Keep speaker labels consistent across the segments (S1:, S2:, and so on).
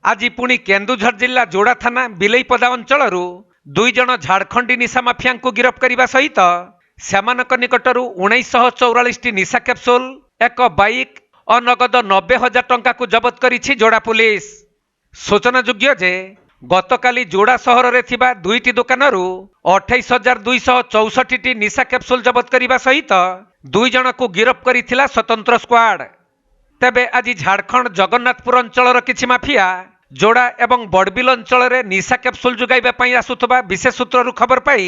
S1: आज पुणी केन्दुझर जिला जोड़ा थाना बिलेईपदा अंचल दुई जन झारखंडी निशा माफिया को गिरफ्त करने सहित सेमानक निकटरू 1944 टी निशा कैप्सूल एक बाइक और नगद 90,000 टंका को जबत करिछि जोड़ा पुलिस। सूचनायोग्य जे गतकाली जोड़ा सहर में थिबा दुईटी दुकानरू 28,264 टी निशा कैप्सूल जबत करने सहित दुई जन को गिरफ्त करिथिला स्वतंत्र स्क्वाड। तेबे आज झारखंड जगन्नाथपुर अंचल किछि माफिया जोड़ा एवं बड़बिल अंचल में निशा कैप्सूल जुगाइबा आसुथबा विशेष सूत्रु खबर पाई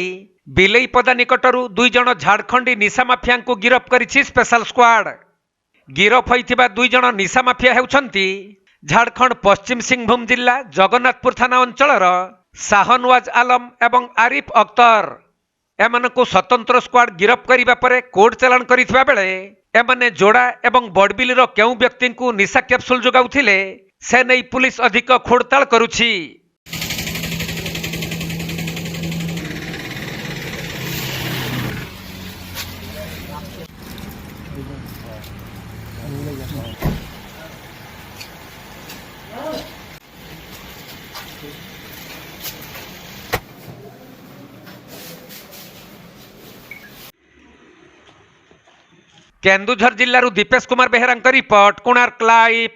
S1: बिलेईपदा निकटरू दुई जन झारखंडी निशा माफिया को गिरफ्त करिछि स्पेशल स्क्वाड। गिरफ होइथिबा दुई जन निशा माफिया हेउछंती झारखंड पश्चिम सिंहभूम जिला जगन्नाथपुर थाना अंचल शाहनवाज आलम एवं आरिफ अख्तर। एमानकु स्वतंत्र स्क्वाड गिरफ्त करिबा परे कोर्ट चालान करिथिबा बेले एमाने जोड़ा एवं बड़बिलर केउ व्यक्ति को निशा कैप्सूल जोगाउथिले से नहीं पुलिस अधिक खोड़ताल करुछि। केन्दुझर जिल्लारू दीपेश कुमार बेहेरा रिपोर्ट, कोणार्क लाइव।